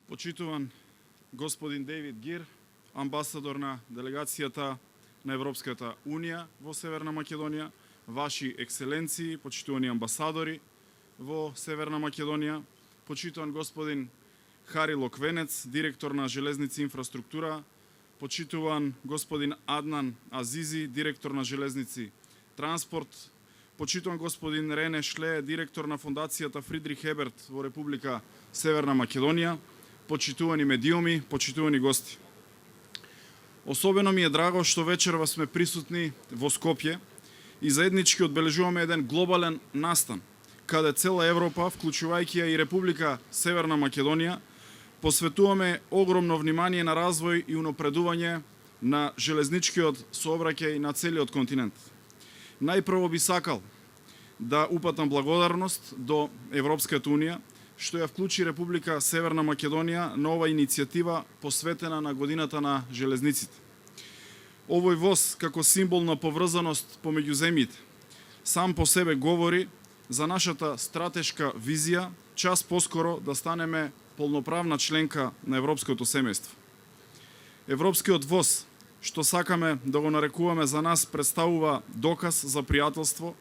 Почитуван господин Дейвид Гир, амбасадор на делегацијата на Европската Унија во Северна Македонија, ваши екселенции, почитувани амбасадори во Северна Македонија, почитуван господин Хари Локвенец, директор на Железници инфраструктура, почитуван господин Аднан Азизи, директор на Железници транспорт, почитуван господин Рене Шле, директор на Фондацијата Фридрих Еберт во Република Северна Македонија, почитувани медиуми, почитувани гости. Особено ми е драго што вечерва сме присутни во Скопје и заеднички одбележуваме еден глобален настан, каде цела Европа, вклучувајќи ја и Република Северна Македонија, посветуваме огромно внимание на развој и унапредување на железничкиот сообраќај на целиот континент. Најпрво би сакал да упатам благодарност до Европската Унија, што ја вклучи Република Северна Македонија на ова иницијатива посветена на годината на железниците. Овој воз, како символ на поврзаност помеѓу земјите, сам по себе говори за нашата стратешка визија час поскоро да станеме полноправна членка на европското семејство. Европскиот воз, што сакаме да го нарекуваме за нас, представува доказ за пријателство,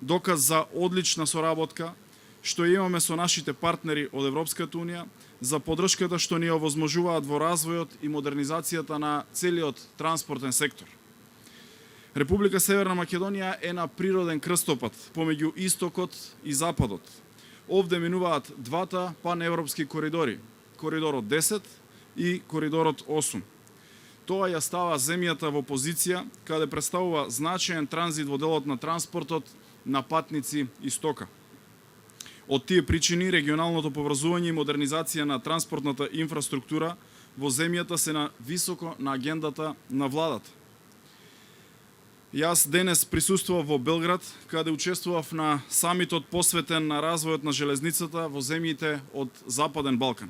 доказ за одлична соработка, што имаме со нашите партнери од Европската Унија, за поддршката што ни овозможуваат во развојот и модернизацијата на целиот транспортен сектор. Република Северна Македонија е на природен крстопат помеѓу истокот и западот. Овде минуваат двата паневропски коридори, коридорот 10 и коридорот 8. Тоа ја става земјата во позиција каде представува значаен транзит во делот на транспортот на патници и стока. Од тие причини, регионалното поврзување и модернизација на транспортната инфраструктура во земјата се на високо на агендата на владата. Јас денес присуствував во Белград, каде учествував на самитот посветен на развојот на железницата во земјите од Западен Балкан.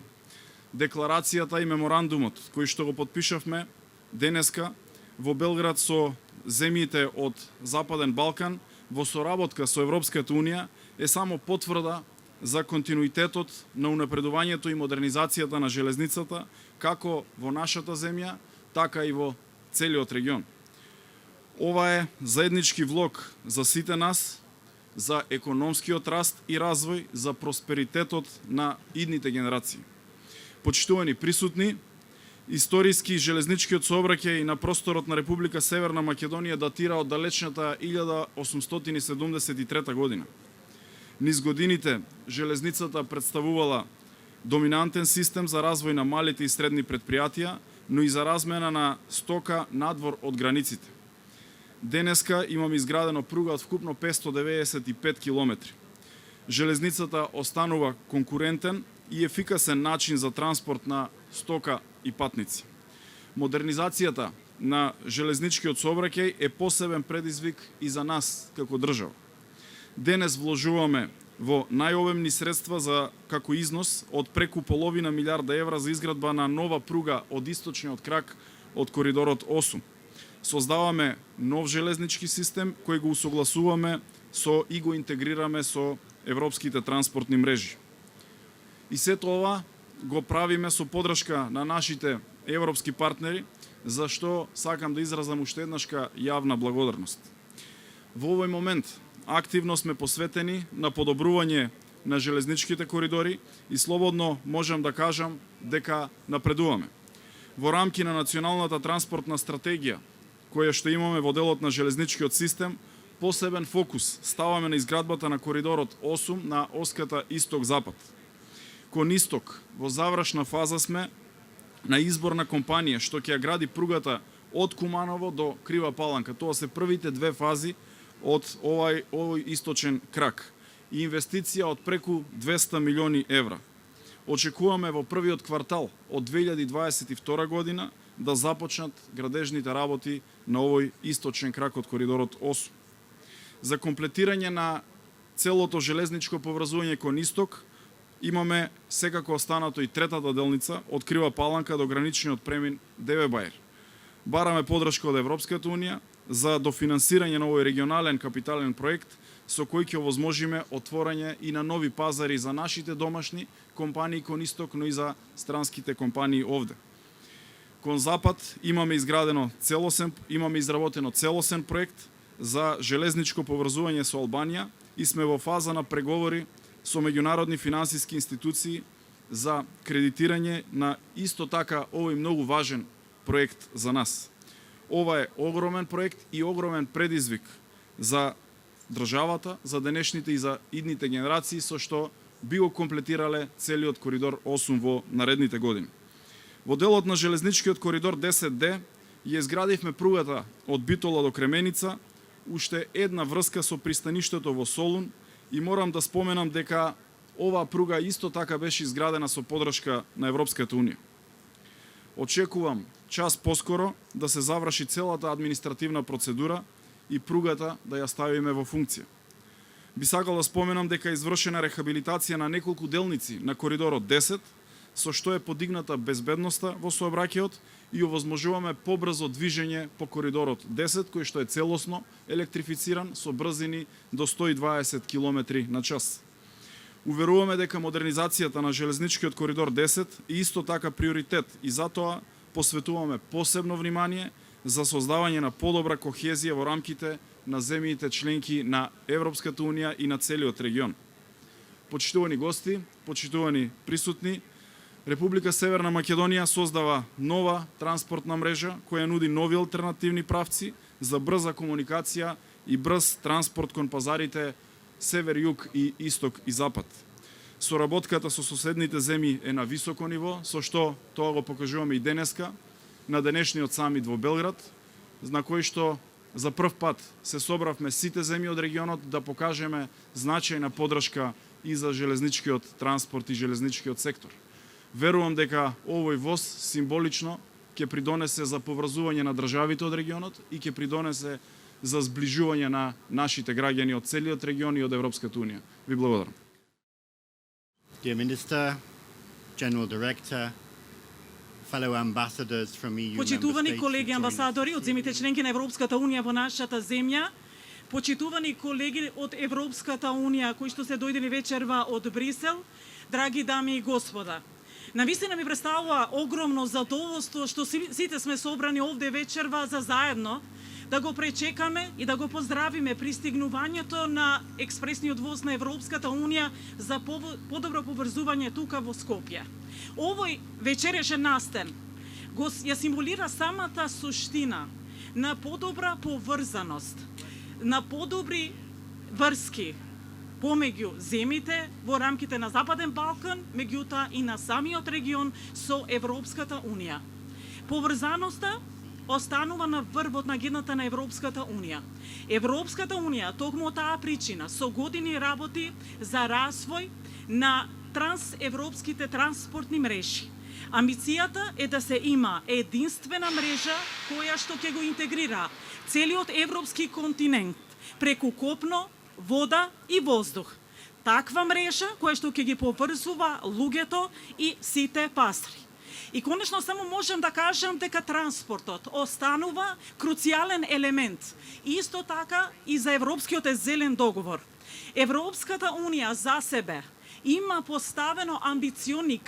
Декларацијата и меморандумот, кој што го подпишавме денеска во Белград со земјите од Западен Балкан, во соработка со Европската Унија, е само потврда за континуитетот на унапредувањето и модернизацијата на железницата, како во нашата земја, така и во целиот регион. Ова е заеднички влог за сите нас, за економскиот раст и развој, за просперитетот на идните генерации. Почитувани присутни, историски железничкиот сообраќај на просторот на Република Северна Македонија датира од далечната 1873 година. Низ годините железницата представувала доминантен систем за развој на малите и средни предпријатија, но и за размена на стока надвор од границите. Денеска имаме изградено пруга од вкупно 595 километри. Железницата останува конкурентен и ефикасен начин за транспорт на стока и патници. Модернизацијата на железничкиот сообраќај е посебен предизвик и за нас како држава. Денес вложуваме во најобемни средства за како износ од преку половина милиарда евра за изградба на нова пруга од источниот крак од коридорот 8. Создаваме нов железнички систем кој го усогласуваме и го интегрираме со европските транспортни мрежи. И сето ова го правиме со поддршка на нашите европски партнери, за што сакам да изразам уште еднашка јавна благодарност. Во овој момент активно сме посветени на подобрување на железничките коридори и слободно можам да кажам дека напредуваме. Во рамки на националната транспортна стратегија, која што имаме во делот на железничкиот систем, посебен фокус ставаме на изградбата на коридорот 8 на оската исток-запад. Кон исток, во завршна фаза сме на избор на компанија што ќе ја гради пругата од Куманово до Крива Паланка. Тоа се првите две фази од овој источен крак. И инвестиција од преку 200 милиони евра. Очекуваме во првиот квартал од 2022 година да започнат градежните работи на овој источен крак од коридорот 8. За комплетирање на целото железничко поврзување кон исток, имаме секако останато и третата делница од Крива Паланка до граничниот премин Девебајер. Бараме поддршка од Европската Унија за дофинансирање на овој регионален капитален проект со кој ќе овозможиме отворање и на нови пазари за нашите домашни компании кон исток, но и за странските компании овде. Кон запад имаме изработено целосен проект за железничко поврзување со Албанија и сме во фаза на преговори со меѓународни финансиски институции за кредитирање на исто така овој многу важен проект за нас. Ова е огромен проект и огромен предизвик за државата, за денешните и за идните генерации, со што би го комплетирале целиот коридор 8 во наредните години. Во делот на железничкиот коридор 10D ја изградивме пругата од Битола до Кременица, уште една врска со пристаништето во Солун, и морам да споменам дека оваа пруга исто така беше изградена со поддршка на Европската Унија. Очекувам час поскоро да се заврши целата административна процедура и пругата да ја ставиме во функција. Би сакал да споменам дека е извршена рехабилитација на неколку делници на коридорот 10, со што е подигната безбедноста во сообраќајот и овозможуваме побрзо движење по коридорот 10, кој што е целосно електрифициран со брзини до 120 км на час. Уверуваме дека модернизацијата на железничкиот коридор 10 е исто така приоритет и затоа посветуваме посебно внимание за создавање на подобра кохезија во рамките на земјите членки на Европската Унија и на целиот регион. Почитувани гости, почитувани присутни, Република Северна Македонија создава нова транспортна мрежа која нуди нови алтернативни правци за брза комуникација и брз транспорт кон пазарите север, југ и исток и запад. Соработката со соседните земји е на високо ниво, со што тоа го покажуваме и денеска на денешниот самит во Белград, на кој што за прв пат се собравме сите земји од регионот да покажеме значајна поддршка и за железничкиот транспорт и железничкиот сектор. Верувам дека овој воз символично ќе придонесе за поврзување на државите од регионот и ќе придонесе за зближување на нашите граѓани од целиот регион и од Европската Унија. Ви благодарам. Dear Minister, General Director, fellow ambassadors from EU Почитувани колеги амбасадори од земјите членки на Европската Унија во нашата земја, почитувани колеги од Европската Унија кои што се дојдени вечерва од Брисел, драги дами и господа. Навистина ми представува огромно задоволство што сите сме собрани овде вечерва за заедно да го пречекаме и да го поздравиме пристигнувањето на експресниот воз на Европската Унија за подобро поврзување тука во Скопје. Овој вечерешен настан ја символира самата суштина на подобра поврзаност, на подобри врски помеѓу земите во рамките на Западен Балкан, меѓутоа и на самиот регион со Европската Унија. Поврзаноста останува на врвот на гидната на Европската Унија. Европската Унија токму од таа причина со години работи за развој на трансевропските транспортни мрежи. Амбицијата е да се има единствена мрежа која што ќе го интегрира целиот европски континент преку копно, вода и воздух. Таква мрежа која што ќе ги поврзува луѓето и сите пазари. И конечно само можам да кажам дека транспортот останува круцијален елемент. Исто така и за Европскиот зелен договор. Европската Унија за себе има поставено амбициозни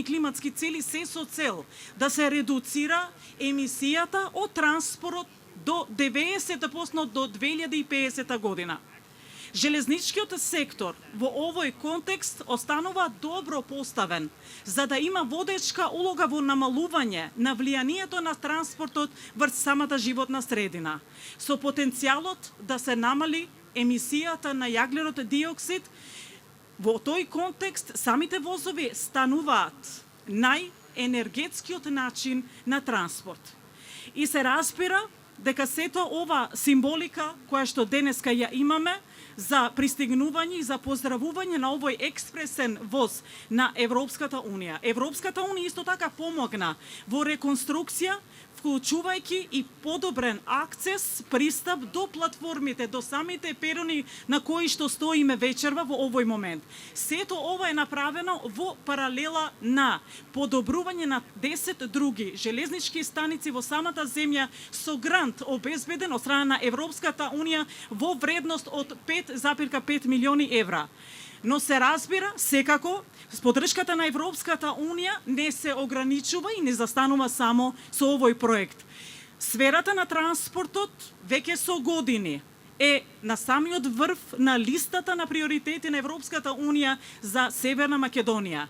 климатски цели се со цел да се редуцира емисијата од транспорт до 90% до 2050 година. Железничкиот сектор во овој контекст останува добро поставен за да има водечка улога во намалување на влијанието на транспортот врз самата животна средина, со потенцијалот да се намали емисијата на јаглерод диоксид. Во тој контекст самите возови стануваат најенергетскиот начин на транспорт. И се разбира дека сето ова символика која што денеска ја имаме за пристигнување и за поздравување на овој експресен воз на Европската Унија. Европската Унија исто така помогна во реконструкција, вклучувајќи и подобрен акцес, пристап до платформите, до самите перони на кои што стоиме вечерва во овој момент. Сето ова е направено во паралела на подобрување на 10 други железнички станици во самата земја со грант обезбеден од страна на Европската Унија во вредност од 5,5 милиони евра. Но се разбира, секако, с поддршката на Европската Унија не се ограничува и не застанува само со овој проект. Сферата на транспортот веќе со години е на самиот врв на листата на приоритети на Европската Унија за Северна Македонија.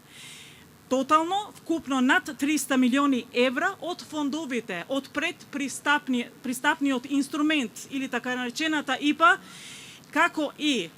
Тотално, вкупно над 300 милиони евра од фондовите, од предпристапниот инструмент или така наречената ИПА, како и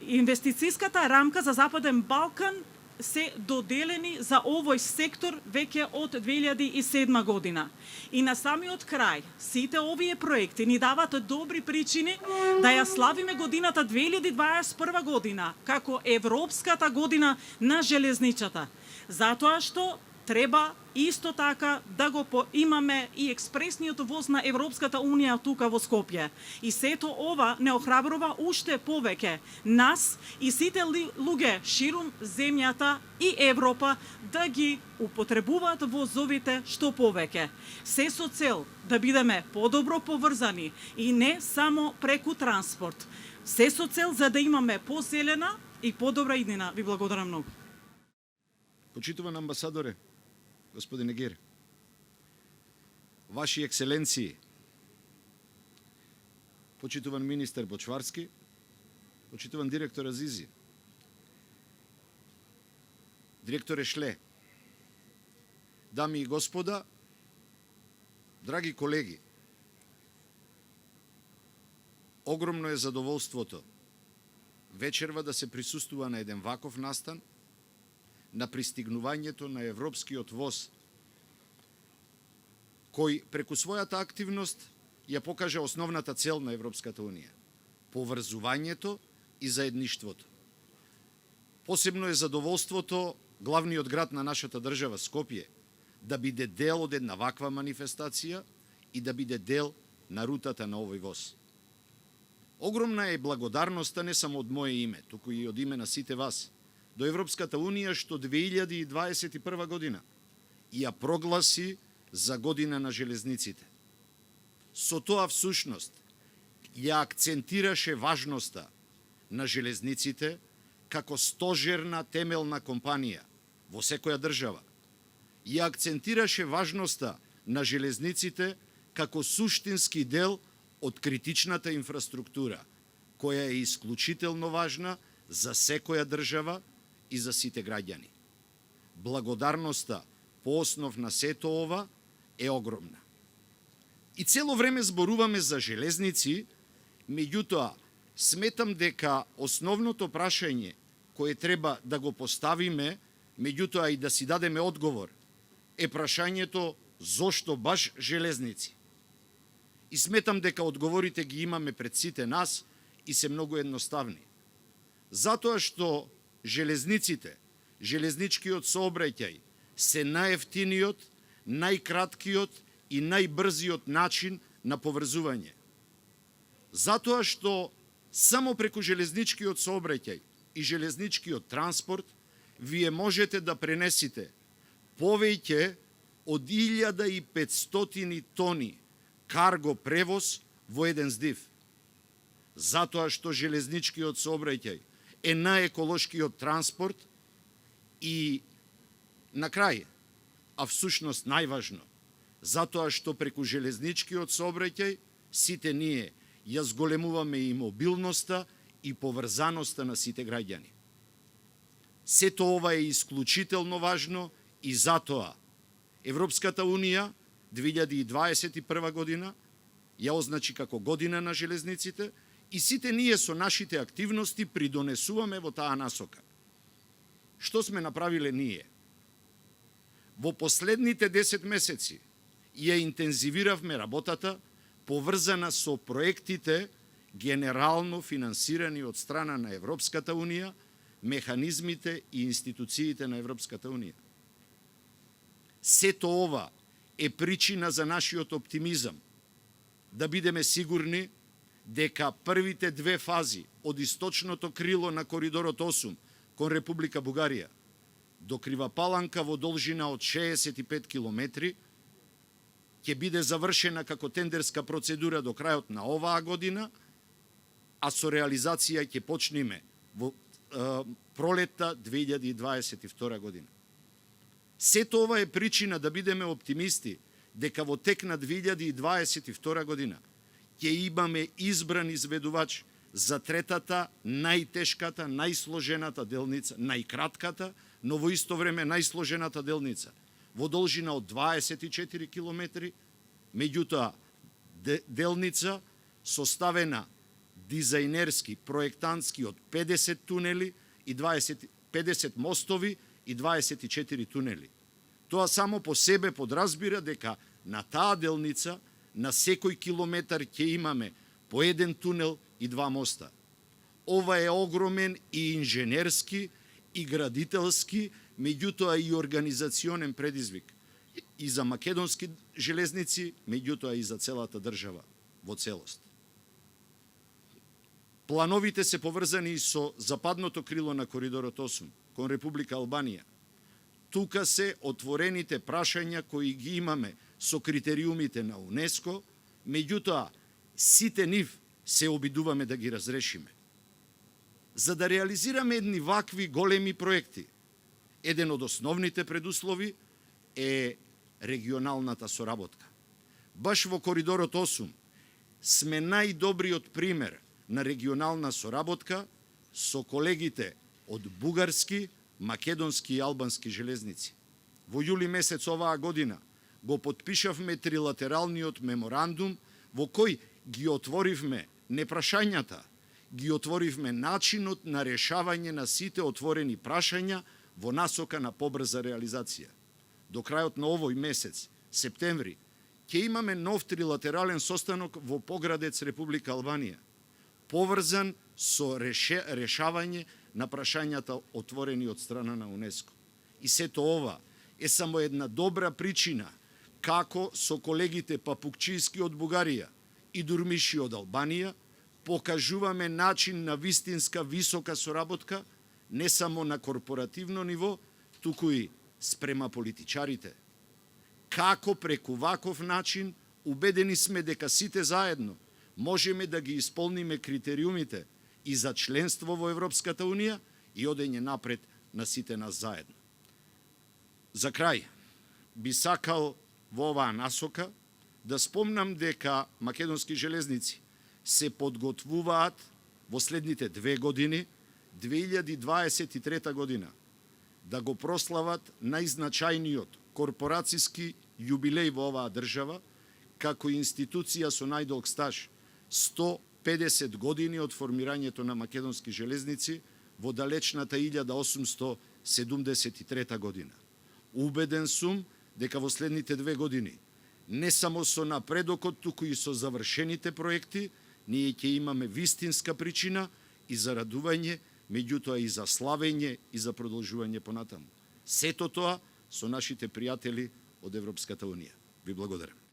инвестицијската рамка за Западен Балкан се доделени за овој сектор веќе од 2007 година. И на самиот крај, сите овие проекти ни дават добри причини да ја славиме годината 2021 година како Европската година на железничата. Затоа што треба исто така да го имаме и експресниот воз на Европската Унија тука во Скопје. И сето ова не охрабрува уште повеќе нас и сите луѓе ширум земјата и Европа да ги употребуваат возовите што повеќе. Се со цел да бидеме подобро поврзани и не само преку транспорт. Се со цел за да имаме позелена и подобра иднина. Ви благодарам многу. Почитуван амбасадоре, господин Егир, Ваши екселенции, почитуван министер Бочварски, почитуван директор Азизи, директоре Шле, дами и господа, драги колеги, огромно е задоволството вечерва да се присуствува на еден ваков настан, на пристигнувањето на европскиот воз, кој преку својата активност ја покажа основната цел на Европската Унија – поврзувањето и заедништвото. Посебно е задоволството главниот град на нашата држава, Скопје, да биде дел од една ваква манифестација и да биде дел на рутата на овој воз. Огромна е благодарноста не само од моје име, туку и од име на сите вас, до Европската Унија што 2021 година ја прогласи за година на железниците. Со тоа всушност ја акцентираше важноста на железниците како стожерна темелна компанија во секоја држава. Ја акцентираше важноста на железниците како суштински дел од критичната инфраструктура, која е исклучително важна за секоја држава и за сите граѓани. Благодарноста по основ на сето ова е огромна. И цело време зборуваме за железници, меѓутоа сметам дека основното прашање кое треба да го поставиме, меѓутоа и да си дадеме одговор, е прашањето зошто баш железници. И сметам дека одговорите ги имаме пред сите нас и се многу едноставни. Затоа што железниците, железничкиот сообраќај се најефтиниот, најкраткиот и најбрзиот начин на поврзување. Затоа што само преку железничкиот сообраќај и железничкиот транспорт вие можете да пренесите повеќе од 1500 тони карго превоз во еден здив. Затоа што железничкиот сообраќај е најеколошкиот транспорт и на крај, а всушност најважно, затоа што преку железничкиот сообраќај сите ние ја зголемуваме и мобилноста и поврзаноста на сите граѓани. Сето ова е исклучително важно и затоа Европската Унија 2021 година ја означи како година на железниците и сите ние со нашите активности придонесуваме во таа насока. Што сме направиле ние? Во последните 10 месеци ја интензивиравме работата поврзана со проектите генерално финансирани од страна на Европската Унија, механизмите и институциите на Европската Унија. Сето ова е причина за нашиот оптимизам, да бидеме сигурни дека првите две фази од источното крило на коридорот 8 кон Република Бугарија до Крива Паланка во должина од 65 километри ќе биде завршена како тендерска процедура до крајот на оваа година, а со реализација ќе почнеме во пролетта 2022 година. Сето ова е причина да бидеме оптимисти дека во тек на 2022 година ќе имаме избран изведувач за третата, најтешката, најсложената делница, најкратката, но во исто време најсложената делница, во должина од 24 километри, меѓутоа делница составена дизајнерски, проектантски од 50 тунели и 50 мостови и 24 тунели. Тоа само по себе подразбира дека на таа делница на секој километар ќе имаме по еден тунел и два моста. Ова е огромен и инженерски, и градителски, меѓутоа и организационен предизвик и за македонски железници, меѓутоа и за целата држава во целост. Плановите се поврзани и со западното крило на коридорот 8 кон Република Албанија. Тука се отворените прашања кои ги имаме со критериумите на УНЕСКО, меѓутоа сите нив се обидуваме да ги разрешиме. За да реализираме едни вакви големи проекти, еден од основните предуслови е регионалната соработка. Баш во коридорот 8 сме најдобриот пример на регионална соработка со колегите од бугарски, македонски и албански железници. Во јули месец оваа година го потпишавме трилатералниот меморандум во кој ги отворивме не прашањата, ги отворивме начинот на решавање на сите отворени прашања во насока на побрза реализација. До крајот на овој месец, септември, ќе имаме нов трилатерален состанок во Поградец, Република Албанија, поврзан со решавање на прашањата отворени од страна на УНЕСКО. И сето ова е само една добра причина како со колегите Папукчијски од Бугарија и Дурмиши од Албанија покажуваме начин на вистинска висока соработка не само на корпоративно ниво, туку и спрема политичарите. Како преку ваков начин убедени сме дека сите заедно можеме да ги исполниме критериумите и за членство во Европската Унија и одење напред на сите нас заедно. За крај, би сакал во оваа насока да спомнам дека македонски железници се подготвуваат во следните 2 години, 2023 година, да го прослават најзначајниот корпорацијски јубилеј во оваа држава, како институција со најдолг стаж, 150 години од формирањето на македонски железници во далечната 1873 година. Убеден сум дека во следните 2 години, не само со напредокот, туку и со завршените проекти, ние ќе имаме вистинска причина и за радување, меѓутоа и за славење и за продолжување понатаму. Сето тоа со нашите пријатели од Европската Унија. Ви благодарам.